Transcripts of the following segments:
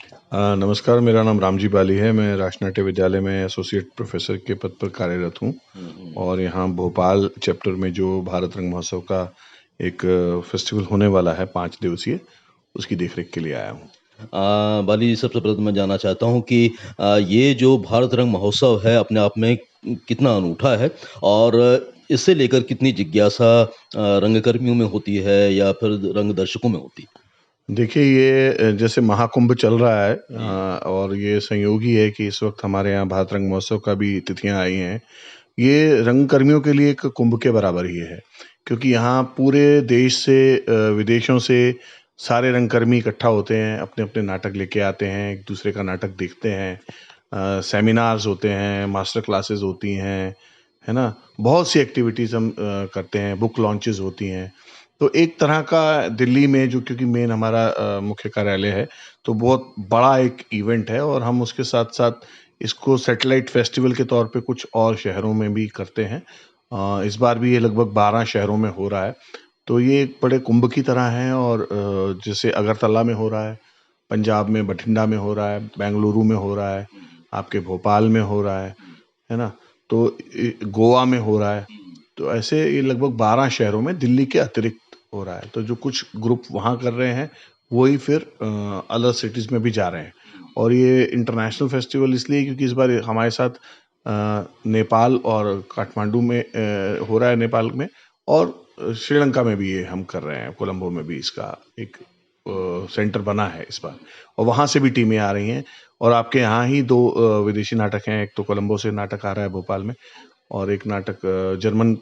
नमस्कार, मेरा नाम रामजी बाली है। मैं राष्ट्रनाट्य विद्यालय में एसोसिएट प्रोफ़ेसर के पद पर कार्यरत हूँ और यहाँ भोपाल चैप्टर में जो भारत रंग महोत्सव का एक फेस्टिवल होने वाला है 5 दिवसीय, उसकी देखरेख के लिए आया हूँ। बाली जी, सबसे पहले तो मैं जानना चाहता हूँ कि ये जो भारत रंग महोत्सव है अपने आप में कितना अनूठा है और इससे लेकर कितनी जिज्ञासा रंगकर्मियों में होती है या फिर रंग दर्शकों में होती है? देखिए ये जैसे महाकुंभ चल रहा है जी। और ये संयोग ही है कि इस वक़्त हमारे यहाँ भारत रंग महोत्सव का भी तिथियाँ आई हैं। ये रंगकर्मियों के लिए एक कुंभ के बराबर ही है, क्योंकि यहाँ पूरे देश से विदेशों से सारे रंगकर्मी इकट्ठा होते हैं, अपने-अपने नाटक लेके आते हैं, एक-दूसरे का नाटक देखते हैं। सेमिनार्स होते हैं, मास्टर क्लासेस होती हैं, है ना? बहुत सी एक्टिविटीज़ हम करते हैं, बुक लॉन्चेस होती हैं। तो एक तरह का दिल्ली में जो क्योंकि मेन हमारा मुख्य कार्यालय है, तो बहुत बड़ा एक इवेंट है और हम उसके साथ-साथ इसको सैटेलाइट फेस्टिवल के तौर पे कुछ और शहरों में भी करते हैं। इस बार भी ये लगभग 12 शहरों में हो रहा है। तो ये एक बड़े कुंभ की तरह है और जैसे अगरतला में हो रहा है, पंजाब में बठिंडा में हो रहा है, बेंगलुरु में हो रहा है, हुँ, हुँ, आपके भोपाल में हो रहा हुँ, है ना? तो गोवा में हो रहा है। हुँ, तो ऐसे ये लगभग 12 शहरों में दिल्ली के अतिरिक्त हो रहा है। तो जो कुछ ग्रुप वहाँ कर रहे हैं, वही फिर अदर सिटीज़ में भी जा रहे हैं। हुँ, और ये इंटरनेशनल फेस्टिवल इसलिए क्योंकि इस बार हमारे साथ नेपाल और काठमांडू में हो रहा है नेपाल में और श्रीलंका में भी ये हम कर रहे हैं, कोलंबो में भी इसका एक सेंटर बना है इस बार और वहाँ से भी टीमें आ रही हैं और आपके यहाँ ही 2 विदेशी नाटक हैं, एक तो कोलंबो से नाटक आ रहा है भोपाल में और एक नाटक जर्मन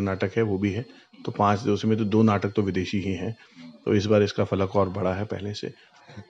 नाटक है वो भी है। तो 5 दिवसों में तो 2 नाटक तो विदेशी ही हैं। हुँ। तो इस बार इसका फलक और बढ़ा है पहले से।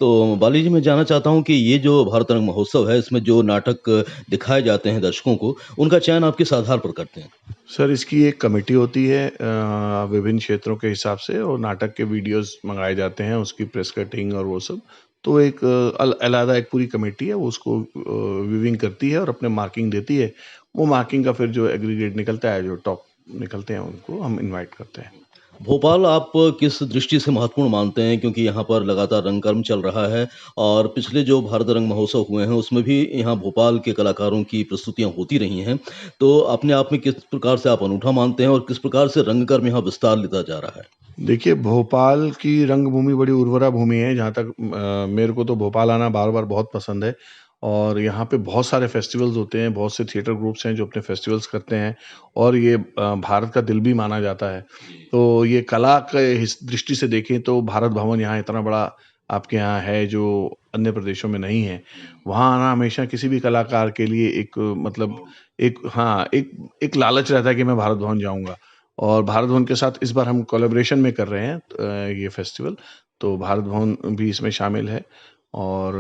तो बाली जी, मैं जानना चाहता हूँ कि ये जो भारत रंग महोत्सव है, इसमें जो नाटक दिखाए जाते हैं दर्शकों को, उनका चयन आप किस आधार पर करते हैं? सर इसकी एक कमेटी होती है विभिन्न क्षेत्रों के हिसाब से और नाटक के वीडियोज़ मँगाए जाते हैं, उसकी प्रेस कटिंग और वो सब। तो एक अलहदा एक पूरी कमेटी है, वो उसको व्यूइंग करती है और अपने मार्किंग देती है। वो मार्किंग का फिर जो एग्रीगेट निकलता है, जो टॉप निकलते हैं, उनको हम इनवाइट करते हैं। भोपाल आप किस दृष्टि से महत्वपूर्ण मानते हैं? क्योंकि यहाँ पर लगातार रंगकर्म चल रहा है और पिछले जो भारत रंग महोत्सव हुए हैं, उसमें भी यहाँ भोपाल के कलाकारों की प्रस्तुतियाँ होती रही हैं। तो अपने आप में किस प्रकार से आप अनूठा मानते हैं और किस प्रकार से रंगकर्म यहाँ विस्तार लेता जा रहा है? देखिए, भोपाल की रंगभूमि बड़ी उर्वरा भूमि है, जहाँ तक मेरे को तो भोपाल आना बार-बार बहुत पसंद है और यहाँ पे बहुत सारे फेस्टिवल्स होते हैं, बहुत से थिएटर ग्रुप्स हैं जो अपने फेस्टिवल्स करते हैं और ये भारत का दिल भी माना जाता है। तो ये कला के हिस दृष्टि से देखें तो भारत भवन यहाँ इतना बड़ा आपके यहाँ है, जो अन्य प्रदेशों में नहीं है। वहाँ आना हमेशा किसी भी कलाकार के लिए एक मतलब एक हाँ, एक लालच रहता है कि मैं भारत भवन जाऊँगा। और भारत भवन के साथ इस बार हम कोलैबोरेशन में कर रहे हैं ये फेस्टिवल, तो भारत भवन भी इसमें शामिल है और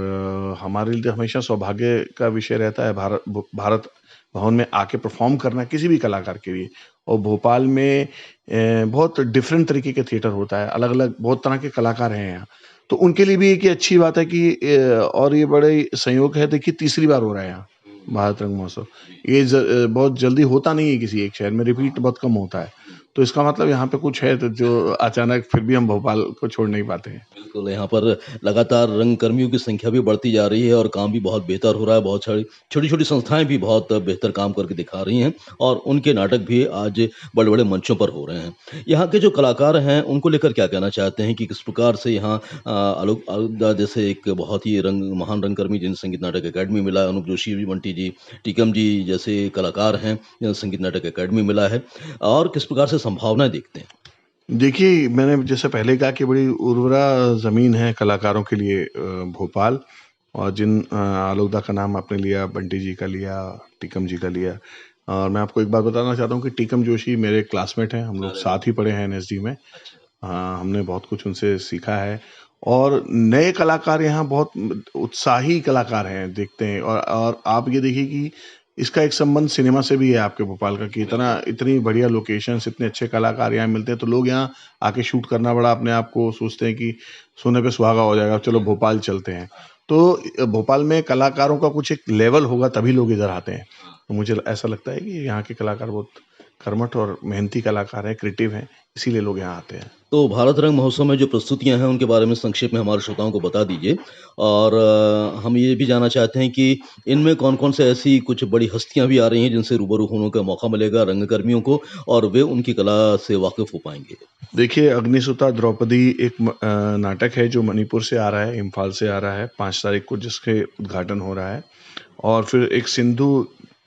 हमारे लिए तो हमेशा सौभाग्य का विषय रहता है भारत भवन में आके परफ़ॉर्म करना किसी भी कलाकार के लिए और भोपाल में बहुत डिफरेंट तरीके के थिएटर होता है, अलग-अलग बहुत तरह के कलाकार हैं यहाँ। तो उनके लिए भी एक ये अच्छी बात है कि और ये बड़े संयोग है देखिए तीसरी बार हो रहा है यहाँ, भारत रंग महोत्सव। ये बहुत जल्दी होता नहीं है किसी एक शहर में, रिपीट बहुत कम होता है। तो इसका मतलब यहाँ पे कुछ है तो जो अचानक फिर भी हम भोपाल को छोड़ नहीं पाते हैं। बिल्कुल, यहाँ पर लगातार रंगकर्मियों की संख्या भी बढ़ती जा रही है और काम भी बहुत बेहतर हो रहा है। बहुत सारी छोटी-छोटी संस्थाएँ भी बहुत बेहतर काम करके दिखा रही हैं और उनके नाटक भी आज बड़े-बड़े मंचों पर हो रहे हैं। यहाँ के जो कलाकार हैं, उनको लेकर क्या कहना चाहते हैं कि किस प्रकार से यहाँ आलोक आलोकदा जैसे एक बहुत ही महान रंगकर्मी जिन्हें संगीत नाटक अकेडमी मिला है, अनूप जोशी जी, बंटी जी, टीकम जी जैसे कलाकार हैं, संगीत नाटक अकेडमी मिला है और किस प्रकार से संभावनाएँ देखते हैं? देखिए, मैंने जैसे पहले कहा कि बड़ी उर्वरा ज़मीन है कलाकारों के लिए भोपाल और जिन आलोकदा का नाम आपने लिया, बंटी जी का लिया, टीकम जी का लिया और मैं आपको एक बात बताना चाहता हूँ कि टीकम जोशी मेरे क्लासमेट हैं, हम लोग अरे वाह! साथ ही पढ़े हैं एनएसडी में। अच्छा। हमने बहुत कुछ उनसे सीखा है और नए कलाकार यहाँ बहुत उत्साही कलाकार हैं, देखते हैं और आप ये देखिए कि इसका एक संबंध सिनेमा से भी है आपके भोपाल का कि इतनी बढ़िया लोकेशंस, इतने अच्छे कलाकार यहाँ मिलते हैं, तो लोग यहाँ आके शूट करना बड़ा अपने आप को सोचते हैं कि सोने पे सुहागा हो जाएगा, चलो भोपाल चलते हैं। तो भोपाल में कलाकारों का कुछ एक लेवल होगा तभी लोग इधर आते हैं। तो मुझे ऐसा लगता है कि यहाँ के कलाकार बहुत कर्मठ और मेहनती कलाकार हैं, क्रिएटिव हैं, इसीलिए लोग यहाँ आते हैं। तो भारत रंग महोत्सव में जो प्रस्तुतियाँ हैं, उनके बारे में संक्षेप में हमारे श्रोताओं को बता दीजिए और हम ये भी जानना चाहते हैं कि इनमें कौन-कौन से ऐसी कुछ बड़ी हस्तियाँ भी आ रही हैं, जिनसे रूबरू होने का मौका मिलेगा रंगकर्मियों को और वे उनकी कला से वाकिफ़ हो पाएँगे? देखिए, अग्निसुता द्रौपदी एक नाटक है जो मणिपुर से आ रहा है, इम्फाल से आ रहा है, 5 तारीख को जिसके उद्घाटन हो रहा है। और फिर एक सिंधु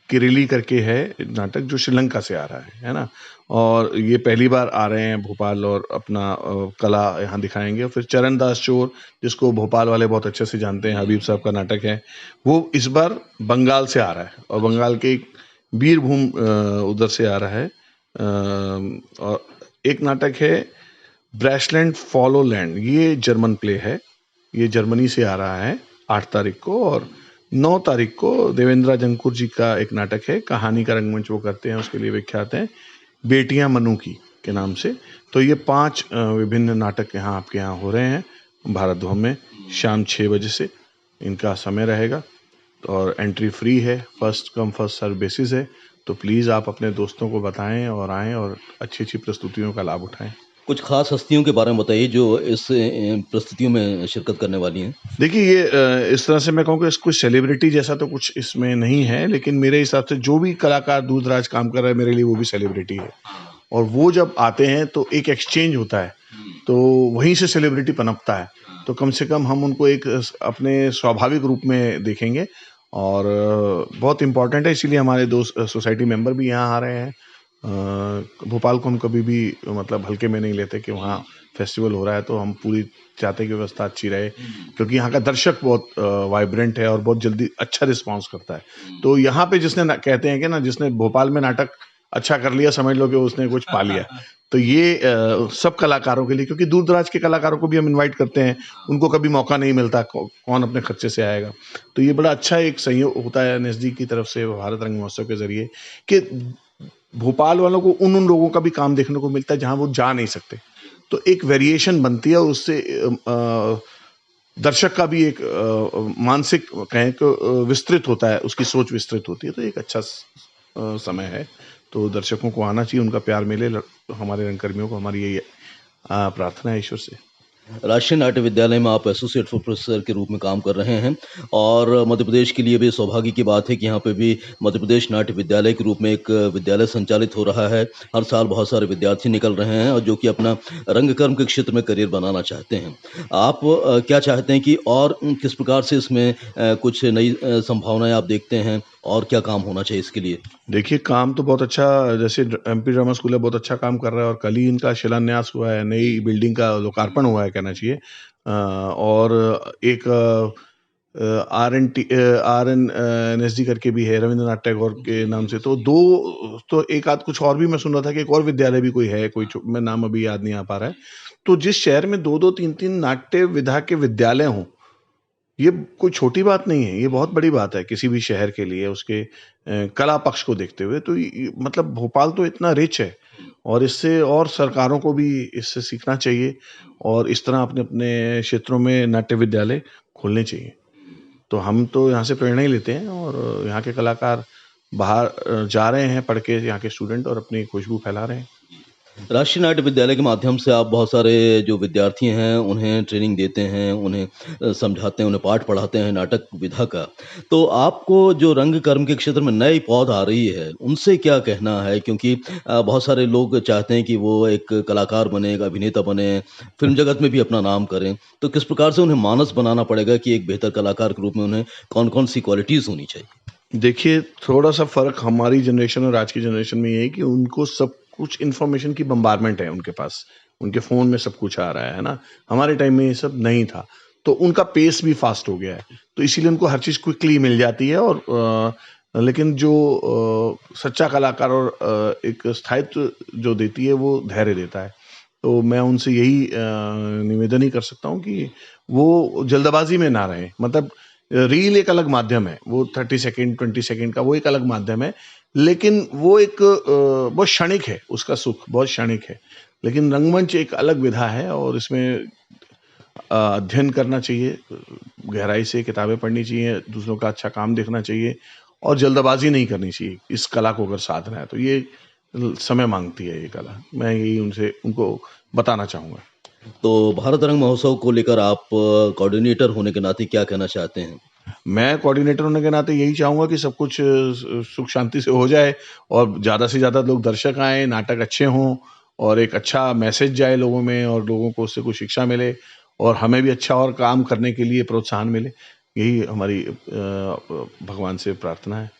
किरिली करके है नाटक जो श्रीलंका से आ रहा है ना? और ये पहली बार आ रहे हैं भोपाल और अपना कला यहाँ दिखाएँगे। और फिर चरण दास चोर, जिसको भोपाल वाले बहुत अच्छे से जानते हैं, हबीब साहब का नाटक है, वो इस बार बंगाल से आ रहा है और बंगाल के एक बीरभूम उधर से आ रहा है। और एक नाटक है ब्रैशलैंड फॉलोलैंड, ये जर्मन प्ले है, ये जर्मनी से आ रहा है 8 तारीख को। और 9 तारीख को देवेंद्र जंकुर जी का एक नाटक है, कहानी का रंगमंच वो करते हैं, उसके लिए विख्यात हैं, बेटियां मनु की के नाम से। तो ये 5 विभिन्न नाटक यहाँ आपके यहाँ हो रहे हैं भारत भवन में शाम 6 बजे से इनका समय रहेगा और एंट्री फ्री है, first come first serve basis है। तो प्लीज़ आप अपने दोस्तों को बताएं और आएं और अच्छी-अच्छी प्रस्तुतियों का लाभ उठाएं। कुछ खास हस्तियों के बारे में बताइए जो इस प्रस्तुतियों में शिरकत करने वाली हैं? देखिए ये इस तरह से मैं कहूँ कि कोई सेलिब्रिटी जैसा तो कुछ इसमें नहीं है, लेकिन मेरे हिसाब से जो भी कलाकार दूर-दराज काम कर रहा है, मेरे लिए वो भी सेलिब्रिटी है। और वो जब आते हैं तो एक एक्सचेंज होता है, तो वहीं से सेलिब्रिटी पनपता है। तो कम से कम हम उनको एक अपने स्वाभाविक रूप में देखेंगे और बहुत इम्पोर्टेंट है, इसीलिए हमारे दोस्त सोसाइटी मेंबर भी यहाँ आ रहे हैं। भोपाल को हम कभी भी मतलब हल्के में नहीं लेते कि वहाँ फेस्टिवल हो रहा है, तो हम पूरी चाहते हैं कि व्यवस्था अच्छी रहे, क्योंकि यहाँ का दर्शक बहुत वाइब्रेंट है और बहुत जल्दी अच्छा रिस्पॉन्स करता है। तो यहाँ पे जिसने कहते हैं कि ना, जिसने भोपाल में नाटक अच्छा कर लिया, समझ लो कि उसने कुछ पा लिया। तो ये सब कलाकारों के लिए, क्योंकि दूर दराज के कलाकारों को भी हम इनवाइट करते हैं, उनको कभी मौका नहीं मिलता, कौन अपने खर्चे से आएगा। तो ये बड़ा अच्छा एक सहयोग होता है एनएसडी की तरफ से भारत रंग महोत्सव के जरिए, कि भोपाल वालों को उन लोगों का भी काम देखने को मिलता है जहां वो जा नहीं सकते। तो एक वेरिएशन बनती है और उससे दर्शक का भी एक मानसिक कहें तो विस्तृत होता है, उसकी सोच विस्तृत होती है। तो एक अच्छा समय है, तो दर्शकों को आना चाहिए, उनका प्यार मिले हमारे रंगकर्मियों को, हमारी यही प्रार्थना है ईश्वर से। राष्ट्रीय नाट्य विद्यालय में आप एसोसिएट प्रोफेसर के रूप में काम कर रहे हैं और मध्य प्रदेश के लिए भी सौभाग्य की बात है कि यहाँ पे भी मध्य प्रदेश नाट्य विद्यालय के रूप में एक विद्यालय संचालित हो रहा है। हर साल बहुत सारे विद्यार्थी निकल रहे हैं और जो कि अपना रंगकर्म के क्षेत्र में करियर बनाना चाहते हैं। आप क्या चाहते हैं कि और किस प्रकार से इसमें कुछ नई संभावनाएं आप देखते हैं और क्या काम होना चाहिए इसके लिए? देखिए, काम तो बहुत अच्छा, जैसे एमपी ड्रामा स्कूल है, बहुत अच्छा काम कर रहा है और कल ही इनका शिलान्यास हुआ है, नई बिल्डिंग का लोकार्पण हुआ है कहना चाहिए। और एक आरएनएसडी करके भी है, रविंद्रनाथ टैगोर के नाम से। तो 2 तो एक आध कुछ और भी मैं सुन रहा था कि एक और विद्यालय भी कोई है, कोई मैं नाम अभी याद नहीं आ पा रहा है। तो जिस शहर में 2-2 3-3 नाट्य विधा के विद्यालय हों, ये कोई छोटी बात नहीं है, ये बहुत बड़ी बात है किसी भी शहर के लिए, उसके कला पक्ष को देखते हुए। तो मतलब भोपाल तो इतना रिच है और इससे और सरकारों को भी इससे सीखना चाहिए और इस तरह अपने अपने क्षेत्रों में नाट्य विद्यालय खोलने चाहिए। तो हम तो यहाँ से प्रेरणा ही लेते हैं और यहाँ के कलाकार बाहर जा रहे हैं पढ़ के, यहाँ के स्टूडेंट, और अपनी खुशबू फैला रहे हैं। राष्ट्रीय नाट्य विद्यालय के माध्यम से आप बहुत सारे जो विद्यार्थी हैं उन्हें ट्रेनिंग देते हैं, उन्हें समझाते हैं, उन्हें पाठ पढ़ाते हैं नाटक विधा का। तो आपको जो रंगकर्म के क्षेत्र में नई पौध आ रही है, उनसे क्या कहना है? क्योंकि बहुत सारे लोग चाहते हैं कि वो एक कलाकार बने, एक अभिनेता बने, फ़िल्म जगत में भी अपना नाम करें। तो किस प्रकार से उन्हें मानस बनाना पड़ेगा कि एक बेहतर कलाकार के रूप में उन्हें कौन-कौन सी क्वालिटीज़ होनी चाहिए? देखिए, थोड़ा-सा फ़र्क हमारी जनरेशन और आज की जनरेशन में ये है कि उनको सब कुछ इन्फॉर्मेशन की बम्बारमेंट है उनके पास। उनके फ़ोन में सब कुछ आ रहा है ना? हमारे टाइम में ये सब नहीं था। तो उनका पेस भी फ़ास्ट हो गया है। तो इसीलिए उनको हर चीज़ क्विकली मिल जाती है और लेकिन जो सच्चा कलाकार और एक स्थायित्व जो देती है, वो धैर्य देता है। तो मैं उनसे यही निवेदन ही कर सकता हूँ कि वो जल्दबाज़ी में ना रहें। मतलब रील एक अलग माध्यम है, वो 30 सेकंड 20 सेकंड का वो एक अलग माध्यम है, लेकिन वो एक बहुत क्षणिक है, उसका सुख बहुत क्षणिक है। लेकिन रंगमंच एक अलग विधा है और इसमें अध्ययन करना चाहिए, गहराई से किताबें पढ़नी चाहिए, दूसरों का अच्छा काम देखना चाहिए और जल्दबाजी नहीं करनी चाहिए, इस कला को अगर साधना है तो। ये समय माँगती है ये कला। मैं यही उनको बताना चाहूँगा। तो भारत रंग महोत्सव को लेकर आप कोऑर्डिनेटर होने के नाते क्या कहना चाहते हैं? मैं कोऑर्डिनेटर होने के नाते यही चाहूँगा कि सब कुछ सुख शांति से हो जाए और ज़्यादा से ज़्यादा लोग दर्शक आएँ, नाटक अच्छे हों और एक अच्छा मैसेज जाए लोगों में और लोगों को उससे कुछ शिक्षा मिले और हमें भी अच्छा और काम करने के लिए प्रोत्साहन मिले। यही हमारी भगवान से प्रार्थना है।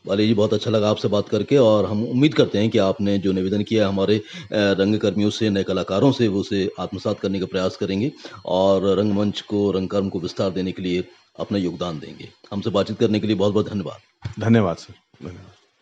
वाली जी, बहुत अच्छा लगा आपसे बात करके और हम उम्मीद करते हैं कि आपने जो निवेदन किया है हमारे रंगकर्मियों से, नए कलाकारों से, वो उसे आत्मसात करने का प्रयास करेंगे और रंगमंच को, रंगकर्म को विस्तार देने के लिए अपना योगदान देंगे। हमसे बातचीत करने के लिए बहुत-बहुत धन्यवाद। धन्यवाद सर। धन्यवाद।